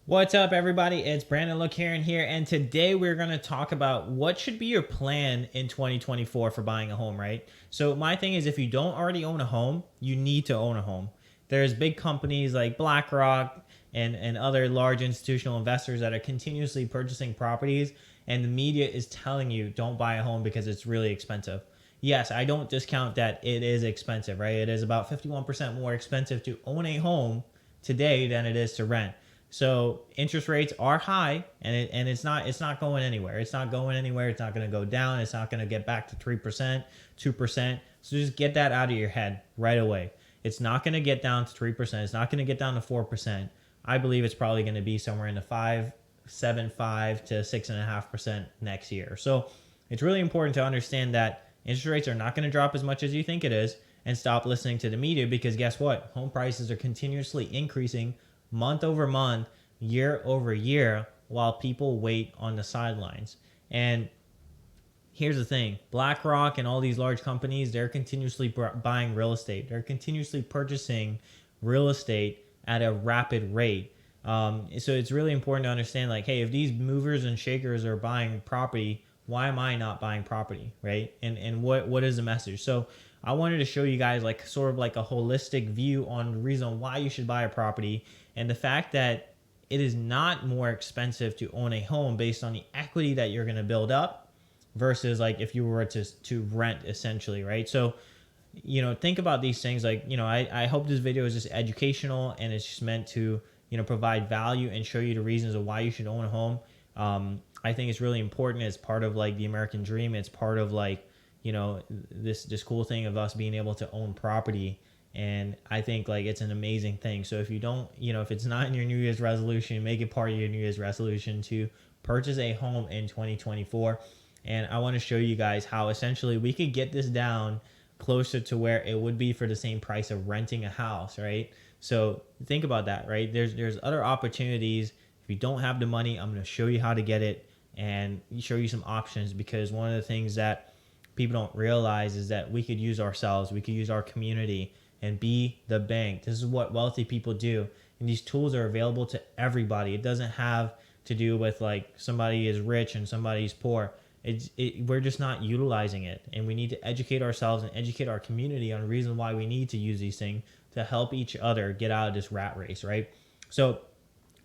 What's up, everybody? It's Brandon LeCaren here, and today we're going to talk about what should be your plan in 2024 for buying a home, right? So, my thing is, if you don't already own a home, you need to own a home. There's big companies like BlackRock and other large institutional investors that are continuously purchasing properties, and the media is telling you don't buy a home because it's really expensive. Yes, I don't discount that it is expensive, right? It is about 51% more expensive to own a home today than it is to rent. So interest rates are high, and it's not going anywhere. It's not going anywhere. It's not going to go down. It's not going to get back to 3%, 2%. So just get that out of your head right away. It's not going to get down to 3%. It's not going to get down to 4%. I believe it's probably going to be somewhere in the 5.75 to 6.5% next year. So it's really important to understand that interest rates are not going to drop as much as you think it is, and stop listening to the media, because guess what? Home prices are continuously increasing month over month, year over year, while people wait on the sidelines. And here's the thing: BlackRock and all these large companies, they're continuously buying real estate, they're continuously purchasing real estate at a rapid rate. So it's really important to understand, like, hey, if these movers and shakers are buying property, why am I not buying property, right? And what is the message? So I wanted to show you guys, like, sort of like a holistic view on the reason why you should buy a property, and the fact that it is not more expensive to own a home based on the equity that you're going to build up versus, like, if you were to rent, essentially, right? So think about these things. Like, I hope this video is just educational, and it's just meant to provide value and show you the reasons of why you should own a home. I think it's really important. It's part of, like, the American dream. It's part of, like, this cool thing of us being able to own property. And I think, like, it's an amazing thing. So if you don't, if it's not in your New Year's resolution, make it part of your New Year's resolution to purchase a home in 2024. And I want to show you guys how essentially we could get this down closer to where it would be for the same price of renting a house, right? So think about that, right? There's other opportunities. If you don't have the money, I'm going to show you how to get it and show you some options, because one of the things that people don't realize is that we could use ourselves, we could use our community and be the bank. This is what wealthy people do. And these tools are available to everybody. It doesn't have to do with, like, somebody is rich and somebody's poor. We're just not utilizing it. And we need to educate ourselves and educate our community on the reason why we need to use these things to help each other get out of this rat race, right? So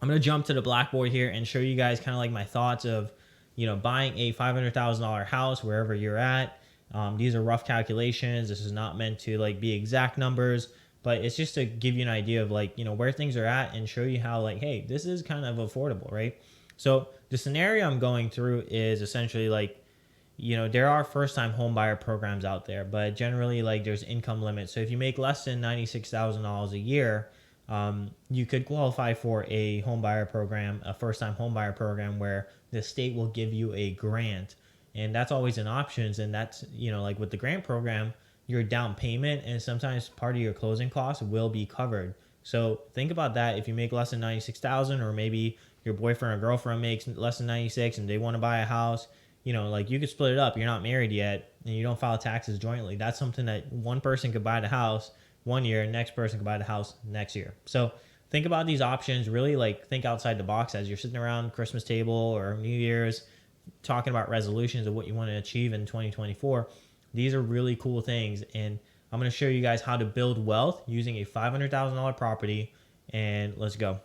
I'm going to jump to the blackboard here and show you guys kind of like my thoughts of, buying a $500,000 house wherever you're at. These are rough calculations. This is not meant to, like, be exact numbers, but it's just to give you an idea of, like, where things are at, and show you how, like, hey, this is kind of affordable, right? So the scenario I'm going through is essentially, like, there are first time home buyer programs out there, but generally, like, there's income limits. So if you make less than $96,000 a year, you could qualify for a home buyer program, a first time home buyer program, where the state will give you a grant. And that's always an option. And that's, like, with the grant program, your down payment and sometimes part of your closing costs will be covered. So think about that. If you make less than 96,000, or maybe your boyfriend or girlfriend makes less than 96 and they want to buy a house, like, you could split it up. You're not married yet and you don't file taxes jointly. That's something that one person could buy the house one year, next person could buy the house next year. So think about these options. Really, like, think outside the box as you're sitting around Christmas table or New Year's talking about resolutions of what you want to achieve in 2024. These are really cool things, and I'm going to show you guys how to build wealth using a $500,000 property. And let's go.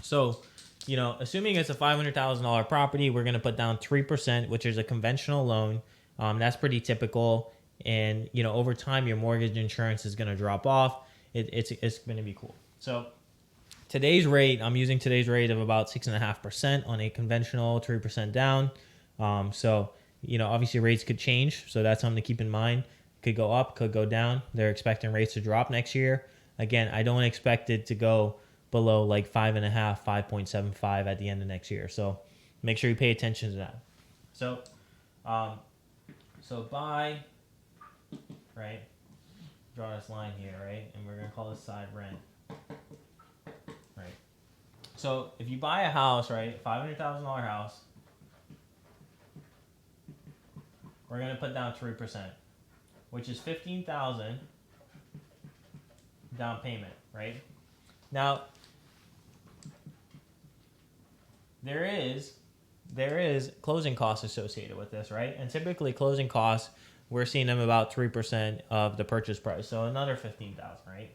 So, assuming it's a $500,000 property, we're going to put down 3%, which is a conventional loan. That's pretty typical. And, over time, your mortgage insurance is going to drop off. It's going to be cool. So today's rate, I'm using today's rate of about 6.5% on a conventional 3% down. So, obviously rates could change. So that's something to keep in mind. Could go up, could go down. They're expecting rates to drop next year. Again, I don't expect it to go below, like, 5.5, 5.75 at the end of next year. So make sure you pay attention to that. So, buy, right? Draw this line here, right? And we're going to call this side rent. Right. So if you buy a house, right, $500,000 house, we're going to put down 3%, which is $15,000 down payment, right? Now, there is closing costs associated with this, right? And typically closing costs, we're seeing them about 3% of the purchase price. So another 15,000, right?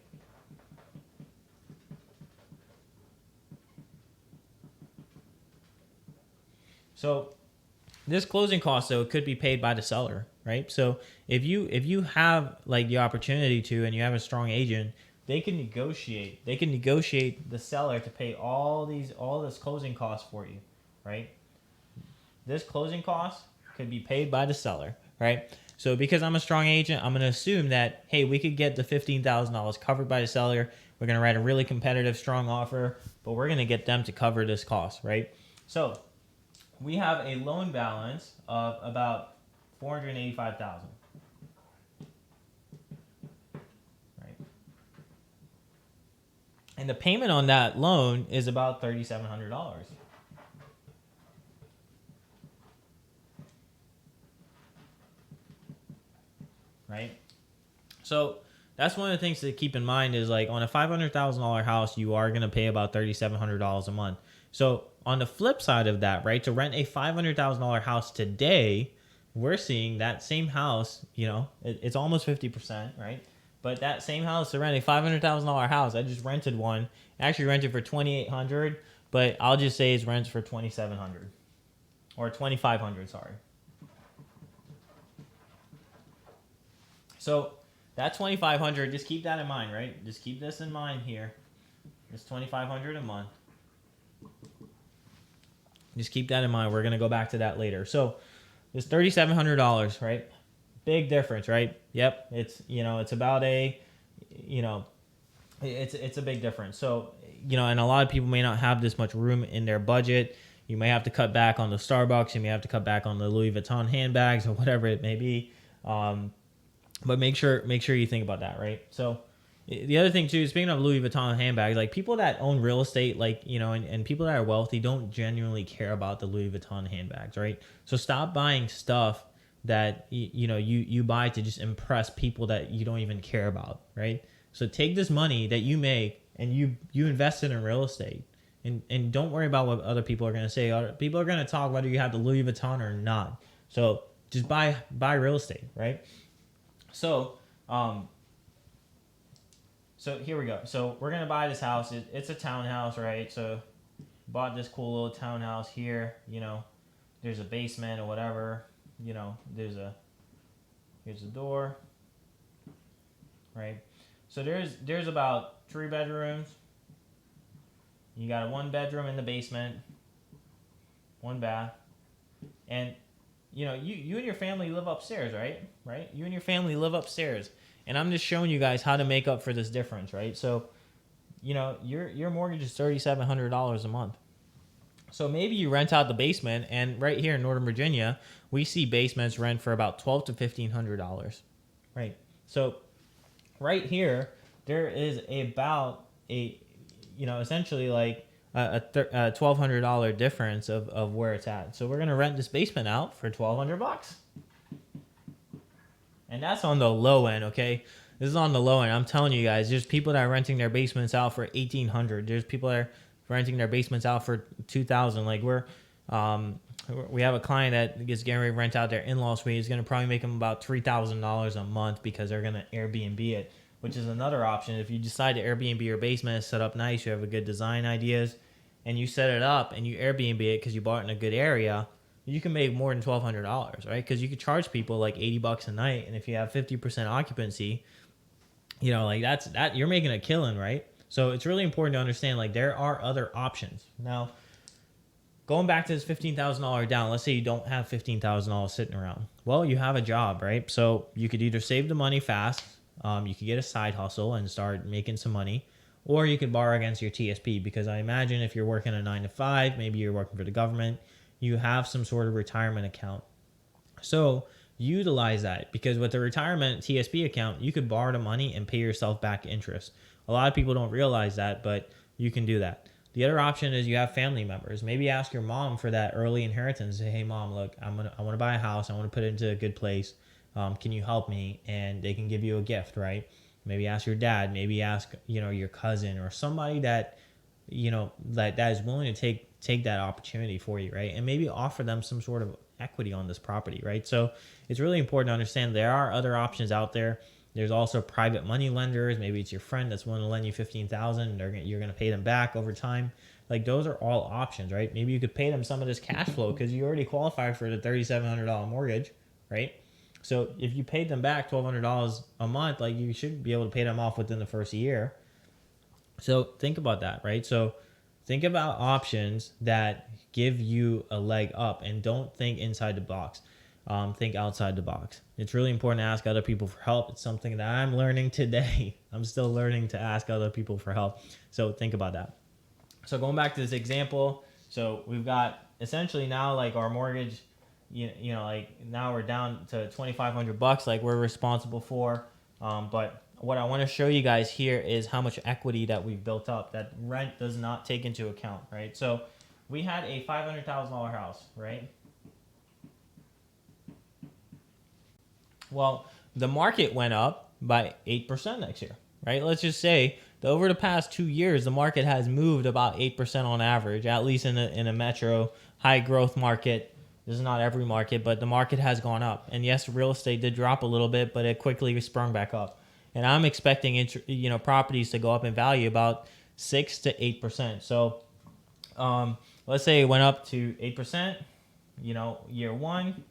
So this closing cost though could be paid by the seller, right? So if you have like the opportunity to, and you have a strong agent, they can negotiate the seller to pay all this closing costs for you, right? This closing cost could be paid by the seller, right? So because I'm a strong agent, I'm going to assume that, hey, we could get the $15,000 covered by the seller. We're going to write a really competitive, strong offer, but we're going to get them to cover this cost, right? So we have a loan balance of about 485,000, right? And the payment on that loan is about $3,700. Right? So that's one of the things to keep in mind is like on a $500,000 house, you are going to pay about $3,700 a month. So on the flip side of that, right, to rent a $500,000 house today, we're seeing that same house, it's almost 50%, right? But that same house to rent a $500,000 house, I just rented one. I actually rented for $2,800, but I'll just say it's rents for $2,700 or $2,500. Sorry. So that 2,500, just keep that in mind, right? Just keep this in mind here. It's 2,500 a month. Just keep that in mind. We're gonna go back to that later. So it's $3,700, right? Big difference, right? Yep. It's about it's a big difference. So and a lot of people may not have this much room in their budget. You may have to cut back on the Starbucks. You may have to cut back on the Louis Vuitton handbags or whatever it may be. But make sure you think about that, right? So the other thing too, speaking of Louis Vuitton handbags, like people that own real estate, like, and people that are wealthy don't genuinely care about the Louis Vuitton handbags, right? So stop buying stuff that you buy to just impress people that you don't even care about, right? So take this money that you make and you invest it in real estate. And don't worry about what other people are going to say. Other people are going to talk whether you have the Louis Vuitton or not. So just buy real estate, right? So here we go. So we're gonna buy this house. It's a townhouse, right? So bought this cool little townhouse here. There's a basement or whatever. Here's a door, right? So there's about 3 bedrooms. You got a 1 bedroom in the basement, 1 bath, and you and your family live upstairs, right? You and your family live upstairs. And I'm just showing you guys how to make up for this difference, right? So, your mortgage is $3,700 a month. So maybe you rent out the basement, and right here in Northern Virginia, we see basements rent for about $1,200 to $1,500, right? So right here, there is about essentially like a $1,200 difference of where it's at. So we're gonna rent this basement out for $1,200, and that's on the low end. Okay, this is on the low end. I'm telling you guys, there's people that are renting their basements out for $1,800. There's people that are renting their basements out for $2,000. Like we have a client that is getting ready to rent out their in-law suite. It's gonna probably make them about $3,000 a month because they're gonna Airbnb it, which is another option. If you decide to Airbnb your basement, set up nice, you have a good design ideas, and you set it up and you Airbnb it because you bought it in a good area, you can make more than $1,200, right? Because you could charge people like $80 a night, and if you have 50% occupancy, like that you're making a killing, right? So it's really important to understand like there are other options. Now, going back to this $15,000 down, let's say you don't have $15,000 sitting around. Well, you have a job, right? So you could either save the money fast, you could get a side hustle and start making some money, or you could borrow against your TSP, because I imagine if you're working a 9 to 5, maybe you're working for the government, you have some sort of retirement account. So utilize that, because with the retirement TSP account, you could borrow the money and pay yourself back interest. A lot of people don't realize that, but you can do that. The other option is you have family members. Maybe ask your mom for that early inheritance. Say, hey mom, look, I want to buy a house. I want to put it into a good place. Can you help me? And they can give you a gift, right? Maybe ask your dad. Maybe ask your cousin or somebody that that is willing to take that opportunity for you, right? And maybe offer them some sort of equity on this property, right? So it's really important to understand there are other options out there. There's also private money lenders. Maybe it's your friend that's willing to lend you $15,000. You're going to pay them back over time. Like those are all options, right? Maybe you could pay them some of this cash flow because you already qualify for the $3,700 mortgage, right? So if you paid them back $1,200 a month, like you should be able to pay them off within the first year. So think about that, right? So think about options that give you a leg up, and don't think inside the box. Think outside the box. It's really important to ask other people for help. It's something that I'm learning today. I'm still learning to ask other people for help. So think about that. So going back to this example, so we've got essentially now like our mortgage, you know, like now we're down to $2,500 like we're responsible for. But what I want to show you guys here is how much equity that we've built up that rent does not take into account, right? So we had a $500,000 house, right? Well, the market went up by 8% next year, right? Let's just say that over the past 2 years, the market has moved about 8% on average, at least in a metro high growth market. This is not every market, but the market has gone up. And yes, real estate did drop a little bit, but it quickly sprung back up. And I'm expecting properties to go up in value about 6 to 8%. So let's say it went up to 8%, year one,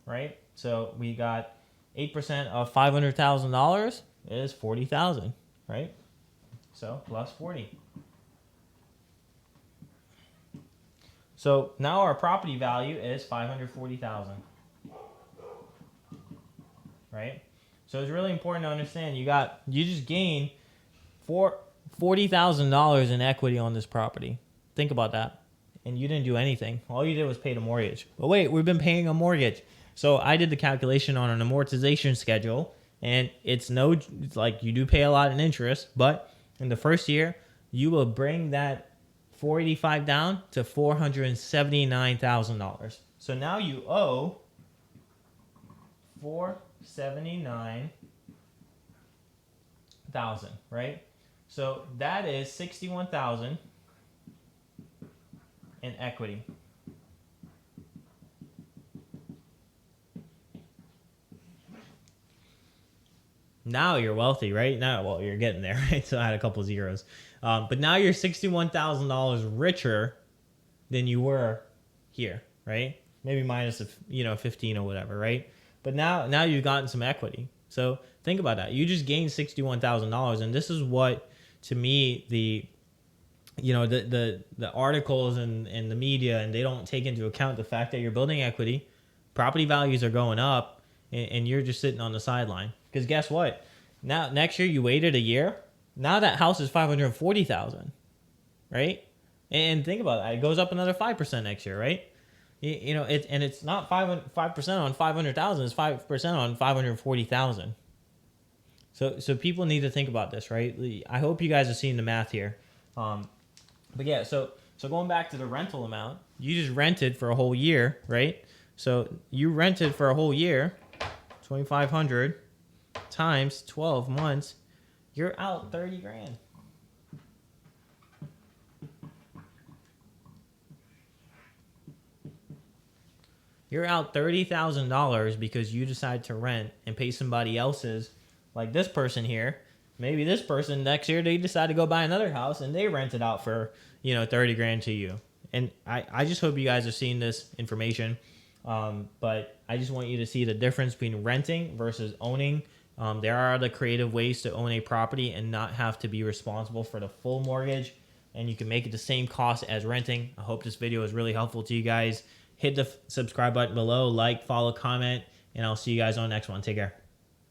right? So we got 8% of $500,000 is $40,000, right? So plus 40. So now our property value is $540,000, right? So it's really important to understand you just gained $40,000 in equity on this property. Think about that. And you didn't do anything. All you did was pay the mortgage. But wait, we've been paying a mortgage. So I did the calculation on an amortization schedule, and it's like you do pay a lot in interest, but in the first year, you will bring that $485 down to $479,000. So now you owe $479,000, right? So that is $61,000 in equity. Now you're wealthy, right? Now, well, you're getting there, right? So I had a couple zeros. But now you're $61,000 richer than you were here, right? Maybe minus 15 or whatever, right? But now you've gotten some equity. So think about that. You just gained $61,000, and this is what, to me, the articles and the media, and they don't take into account the fact that you're building equity, property values are going up, and you're just sitting on the sideline. Because guess what? Now next year you waited a year. Now that house is $540,000, right? And think about that. It goes up another 5% next year, right? It's not 5% on 500,000. It's 5% on 540,000. So people need to think about this, right? I hope you guys are seeing the math here. But yeah, so going back to the rental amount, you just rented for a whole year, right? So you rented for a whole year, $2,500 times 12 months, you're out $30,000. You're out $30,000 because you decide to rent and pay somebody else's, like this person here. Maybe this person next year they decide to go buy another house and they rent it out for $30,000 to you. And I just hope you guys are seeing this information. But I just want you to see the difference between renting versus owning. There are other creative ways to own a property and not have to be responsible for the full mortgage, and you can make it the same cost as renting. I hope this video is really helpful to you guys. Hit the subscribe button below, like, follow, comment, and I'll see you guys on the next one. Take care.